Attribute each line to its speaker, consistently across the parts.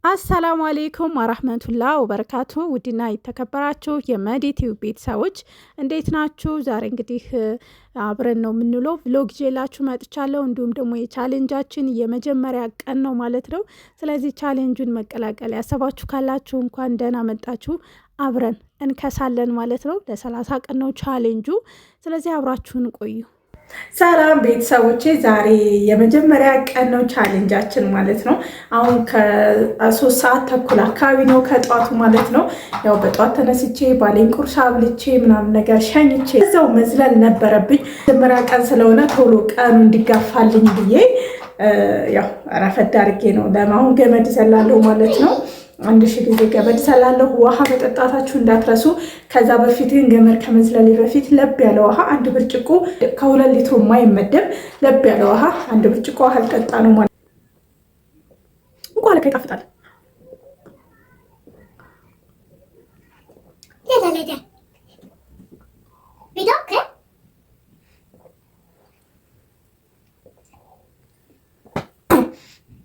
Speaker 1: አሰላሙ አሌይኩም ወራህመቱላህ ወበረካቱ። ውድና የተከበራችሁ የመዲቲው ቤተሰቦች እንዴት ናችሁ? ዛሬ እንግዲህ አብረን ነው የምንለው ቭሎግ ይዤላችሁ መጥቻለሁ። እንዲሁም ደግሞ የቻሌንጃችን የመጀመሪያ ቀን ነው ማለት ነው። ስለዚህ ቻሌንጁን መቀላቀል ያሰባችሁ ካላችሁ እንኳን ደህና መጣችሁ። አብረን እንከሳለን ማለት ነው። ለ30 ቀን ነው ቻሌንጁ። ስለዚህ አብራችሁን ቆዩ። ሰላም ቤተሰቦቼ፣ ዛሬ የመጀመሪያ ቀን ነው ቻሌንጃችን ማለት ነው። አሁን ከ3 ሰዓት ተኩል አካባቢ ነው ከጧቱ ማለት ነው። ያው በጧት ተነስቼ ባሌን ቁርስ አብልቼ ምናምን ነገር ሸኝቼ እዛው መዝለል ነበረብኝ። መጀመሪያ ቀን ስለሆነ ቶሎ ቀኑ እንዲጋፋልኝ ብዬ ያው ረፈድ አድርጌ ነው ለማሁን ገመድ ዘላለሁ ማለት ነው። 1000 ጊዜ ገመድ ዘላለሁ። ውሃ መጠጣታችሁ እንዳትረሱ። ከዛ በፊት ግን ገመድ ከመዝለሌ በፊት ለብ ያለ ውሃ 1 ብርጭቆ ከ2 ሊትር የማይመደብ ለብ ያለ ውሃ 1 ብርጭቆ ውሃ ልጠጣ ነው ማለት እንኳን ለካ ይጣፍጣል።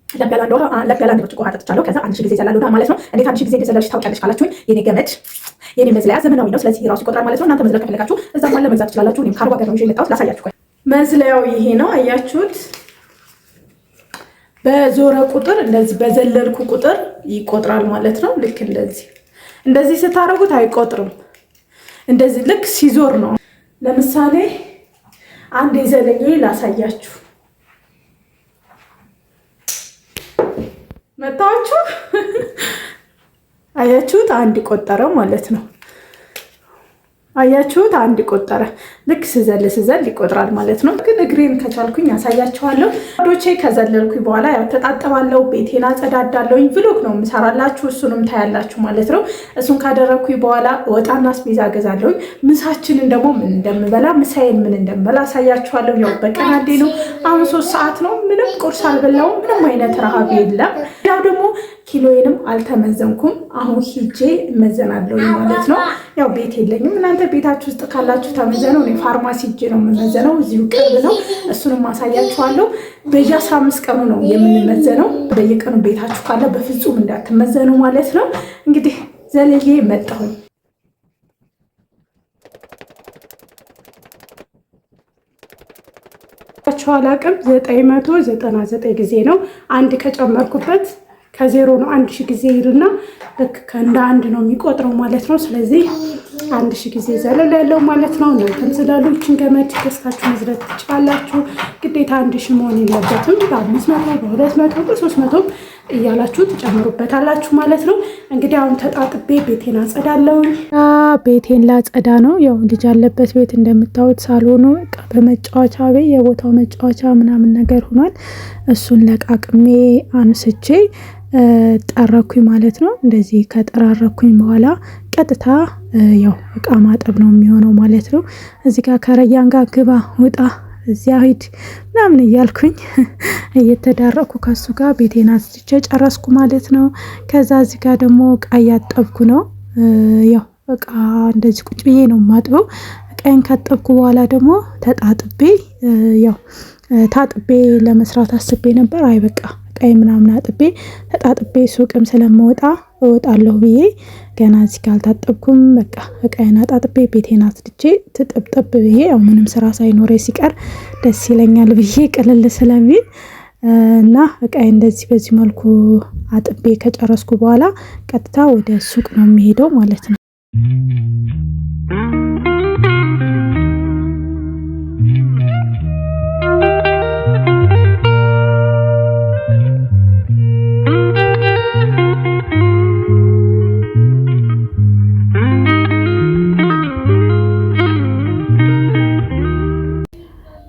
Speaker 1: ለብ ያለ 1 ብርጭቆ ውሃ ጠጥቻለሁ። ከዛ 1000 ጊዜ ዘላለሁ ማለት ነው። እንዴት 1000 ጊዜ እንደዘለልሽ ታውቂያለሽ ካላችሁኝ የኔ ገመድ የኔ መዝለያ ዘመናዊ ነው። ስለዚህ ራሱ ይቆጥራል ማለት ነው። እናንተ መዝለል ከፈለጋችሁ እዛም አለ መግዛት ትችላላችሁ። እኔም ካርባ ገር ነው የመጣሁት ላሳያችሁ። መዝለያው ይሄ ነው። አያችሁት? በዞረ ቁጥር እንደዚህ በዘለልኩ ቁጥር ይቆጥራል ማለት ነው። ልክ እንደዚህ ስታረጉት አይቆጥርም። እንደዚህ ልክ ሲዞር ነው። ለምሳሌ አንድ የዘለኝ ላሳያችሁ። መጣችሁ? አያችሁት? አንድ ቆጠረ ማለት ነው። አያችሁት? አንድ ቆጠረ። ልክ ስዘል ይቆጥራል ማለት ነው። ግን እግሬን ከቻልኩኝ ያሳያችኋለሁ። ወዶቼ ከዘለልኩኝ በኋላ ያው ተጣጥባለሁ፣ ቤቴን አጸዳዳለሁ። ቭሎግ ነው የምሰራላችሁ፣ እሱንም ታያላችሁ ማለት ነው። እሱን ካደረኩኝ በኋላ ወጣና አስቤዛ ገዛለሁ። ምሳችንን ደግሞ ምን እንደምበላ ምሳዬን ምን እንደምበላ አሳያችኋለሁ። ያው በቀን አንዴ ነው። አሁን 3 ሰዓት ነው። ምንም ቁርስ አልበላውም። ምንም አይነት ረሃብ የለም። ያው ደግሞ ኪሎዬንም አልተመዘንኩም። አሁን ሂጄ እመዘናለሁ ማለት ነው። ያው ቤት የለኝም። እናንተ ቤታችሁ ውስጥ ካላችሁ ተመዘኑ። እኔ ፋርማሲ ሂጄ ነው የምመዘነው። እዚሁ ቅርብ ነው። እሱንም ማሳያችኋለሁ። በየ15 ቀኑ ነው የምንመዘነው። በየቀኑ ቤታችሁ ካለ በፍጹም እንዳትመዘኑ ማለት ነው። እንግዲህ ዘለዬ መጣሁኝ። አላቅም 999 ጊዜ ነው። አንድ ከጨመርኩበት ከዜሮ ነው 1000 ጊዜ ይልና ልክ ከእንደ አንድ ነው የሚቆጥረው ማለት ነው። ስለዚህ 1000 ጊዜ ዘለል ያለው ማለት ነው። እናንተም ዝለሎችን ገመድ ገዝታችሁ መዝለል ትችላላችሁ። ግዴታ 1000 መሆን የለበትም። በ500 በ200 በ300 እያላችሁ ትጨምሩበታላችሁ ማለት ነው። እንግዲህ አሁን ተጣጥቤ ቤቴን አጸዳለሁ። ቤቴን ላጸዳ ነው። ያው ልጅ ያለበት ቤት እንደምታዩት ሳሎኑ በመጫወቻ ቤት የቦታው መጫወቻ ምናምን ነገር ሆኗል። እሱን ለቃቅሜ አንስቼ ጠረኩኝ ማለት ነው። እንደዚህ ከጠራረኩኝ በኋላ ቀጥታ ያው እቃ ማጠብ ነው የሚሆነው ማለት ነው። እዚህ ጋር ከረያን ጋር ግባ ውጣ እዚያ ሂድ ምናምን እያልኩኝ እየተዳረኩ ከሱ ጋር ቤቴን አጽድቼ ጨረስኩ ማለት ነው። ከዛ እዚህ ጋር ደግሞ እቃ እያጠብኩ ነው። ያው እቃ እንደዚህ ቁጭ ብዬ ነው የማጥበው። እቃዬን ካጠብኩ በኋላ ደግሞ ተጣጥቤ ያው ታጥቤ ለመስራት አስቤ ነበር። አይ በቃ እቃዬ ምናምን አጥቤ ተጣጥቤ ሱቅም ስለምወጣ እወጣለሁ ብዬ ገና እዚህ ጋር አልታጠብኩም። በቃ እቃዬን አጣጥቤ ቤቴን አጽድቼ ትጥብጥብ ብዬ ያው ምንም ስራ ሳይኖረኝ ሲቀር ደስ ይለኛል ብዬ ቅልል ስለሚል እና እቃዬ እንደዚህ በዚህ መልኩ አጥቤ ከጨረስኩ በኋላ ቀጥታ ወደ ሱቅ ነው የሚሄደው ማለት ነው።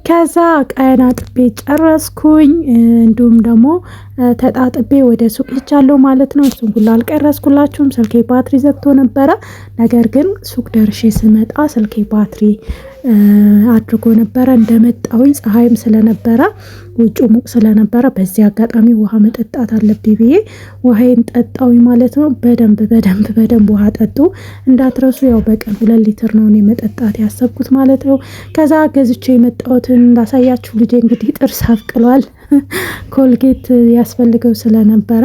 Speaker 1: ከዛ እቃዬን አጥቤ ጨረስኩኝ። እንዲሁም ደግሞ ተጣጥቤ ወደ ሱቅ ልቻለሁ ማለት ነው። እሱን ሁሉ አልቀረስኩላችሁም። ስልኬ ባትሪ ዘግቶ ነበረ። ነገር ግን ሱቅ ደርሼ ስመጣ ስልኬ ባትሪ አድርጎ ነበረ። እንደመጣሁኝ ፀሐይም ስለነበረ ውጭ ሙቅ ስለነበረ በዚህ አጋጣሚ ውሃ መጠጣት አለብኝ ብዬ ውሃዬን ጠጣሁኝ ማለት ነው። በደንብ ውሃ ጠጡ እንዳትረሱ። ያው በቀን 2 ሊትር ነው እኔ መጠጣት ያሰብኩት ማለት ነው። ከዛ ገዝቼ የመጣሁትን እንዳሳያችሁ ልጄ እንግዲህ ጥርስ አብቅሏል። ኮልጌት ያስፈልገው ስለነበረ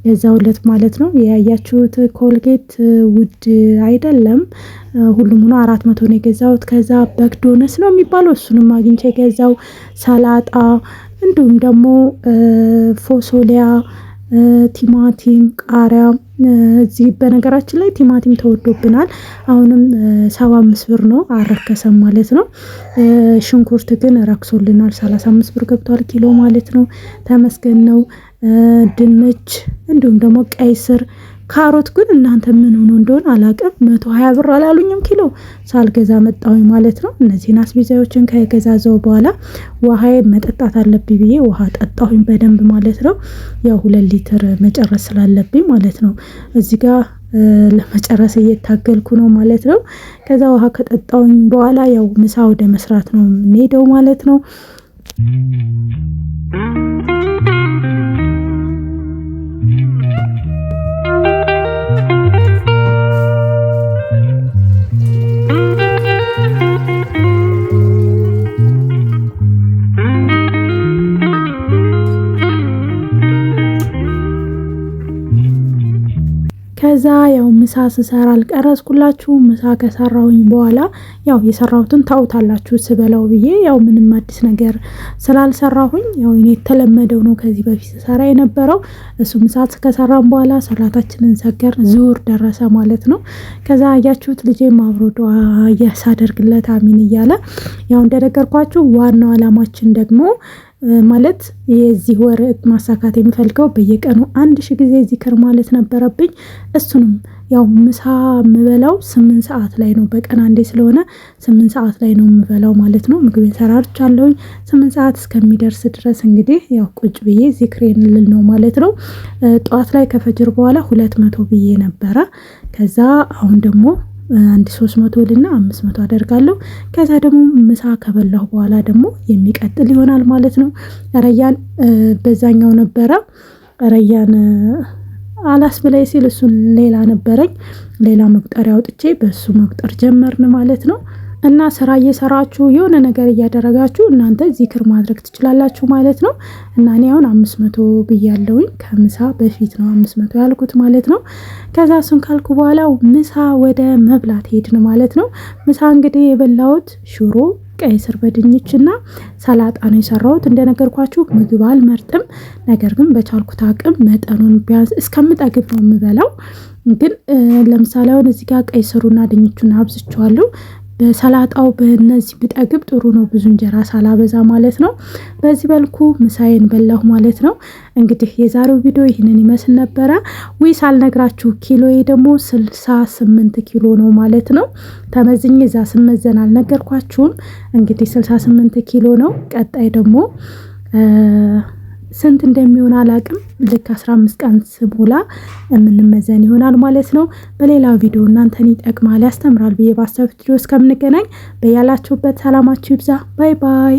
Speaker 1: የዛውለት ማለት ነው። ያያችሁት ኮልጌት ውድ አይደለም። ሁሉም ሆኖ 400 ነው የገዛሁት። ከዛ በግዶነስ ነው የሚባለው እሱንም አግኝቼ የገዛው ሰላጣ፣ እንዲሁም ደግሞ ፎሶሊያ፣ ቲማቲም፣ ቃሪያ። እዚህ በነገራችን ላይ ቲማቲም ተወዶብናል። አሁንም 75 ብር ነው፣ አረከሰም ማለት ነው። ሽንኩርት ግን ረክሶልናል፣ 35 ብር ገብቷል ኪሎ ማለት ነው። ተመስገን ነው። ድንች እንዲሁም ደግሞ ቀይ ስር፣ ካሮት ግን እናንተ ምን ሆኖ እንደሆነ አላውቅም 120 ብር አላሉኝም ኪሎ። ሳልገዛ መጣሁኝ ማለት ነው። እነዚህን አስቤዛዎችን ከገዛዛው በኋላ ውሃዬን መጠጣት አለብኝ ብዬ ውሃ ጠጣሁኝ በደንብ ማለት ነው። ያው 2 ሊትር መጨረስ ስላለብኝ ማለት ነው። እዚህ ጋር ለመጨረስ እየታገልኩ ነው ማለት ነው። ከዛ ውሃ ከጠጣሁኝ በኋላ ያው ምሳ ወደ መስራት ነው የምንሄደው ማለት ነው። ከዛ ያው ምሳ ስሰራ አልቀረጽኩላችሁም። ምሳ ከሰራሁኝ በኋላ ያው የሰራሁትን ታውታላችሁ ስበላው ብዬ ያው ምንም አዲስ ነገር ስላልሰራሁኝ ያው እኔ የተለመደው ነው ከዚህ በፊት ስሰራ የነበረው። እሱ ምሳ ከሰራን በኋላ ሰላታችንን ሰገር ዙር ደረሰ ማለት ነው። ከዛ አያችሁት ልጄም አብሮ ዱዓ እያሳደርግለት አሚን እያለ ያው እንደነገርኳችሁ ዋናው አላማችን ደግሞ ማለት የዚህ ወር ማሳካት የምፈልገው በየቀኑ 1000 ጊዜ ዚክር ማለት ነበረብኝ። እሱንም ያው ምሳ የምበላው 8 ሰዓት ላይ ነው። በቀን አንዴ ስለሆነ 8 ሰዓት ላይ ነው የምበላው ማለት ነው። ምግብ ሰራርቻለሁኝ 8 ሰዓት እስከሚደርስ ድረስ እንግዲህ ያው ቁጭ ብዬ ዚክሬን ልል ነው ማለት ነው። ጠዋት ላይ ከፈጅር በኋላ 200 ብዬ ነበረ። ከዛ አሁን ደግሞ 300 ልና 500 አደርጋለሁ። ከዛ ደግሞ ምሳ ከበላሁ በኋላ ደግሞ የሚቀጥል ይሆናል ማለት ነው። ረያን በዛኛው ነበረ። ረያን አላስ በላይ ሲል እሱን ሌላ ነበረኝ። ሌላ መቁጠሪያ አውጥቼ በሱ መቁጠር ጀመርን ማለት ነው። እና ስራ እየሰራችሁ የሆነ ነገር እያደረጋችሁ እናንተ ዚክር ማድረግ ትችላላችሁ ማለት ነው። እና እኔ አሁን 500 ብያለሁኝ ከምሳ በፊት ነው 500 ያልኩት ማለት ነው። ከዛ እሱን ካልኩ በኋላ ምሳ ወደ መብላት ሄድን ማለት ነው። ምሳ እንግዲህ የበላሁት ሽሮ፣ ቀይ ስር በድንችና ሰላጣ ነው የሰራሁት። እንደነገርኳችሁ ምግብ አልመርጥም፣ ነገር ግን በቻልኩት አቅም መጠኑን ቢያንስ እስከምጠግብ ነው የምበላው። ግን ለምሳሌ አሁን እዚህ ጋር ቀይ ስሩና ድንቹን አብዝቼዋለሁ። በሰላጣው በእነዚህ ብጠግብ ጥሩ ነው፣ ብዙ እንጀራ ሳላበዛ ማለት ነው። በዚህ መልኩ ምሳዬን በላሁ ማለት ነው። እንግዲህ የዛሬው ቪዲዮ ይህንን ይመስል ነበረ። ሳልነግራችሁ ኪሎዬ ደግሞ 68 ኪሎ ነው ማለት ነው። ተመዝኜ እዛ ስመዘን አልነገርኳችሁም። እንግዲህ 68 ኪሎ ነው። ቀጣይ ደግሞ ስንት እንደሚሆን አላቅም። ልክ 15 ቀን ስሞላ የምንመዘን ይሆናል ማለት ነው። በሌላ ቪዲዮ እናንተን ይጠቅማል ያስተምራል ብዬ ባሰብኩት ቪዲዮ እስከምንገናኝ በያላችሁበት ሰላማችሁ ይብዛ። ባይ ባይ።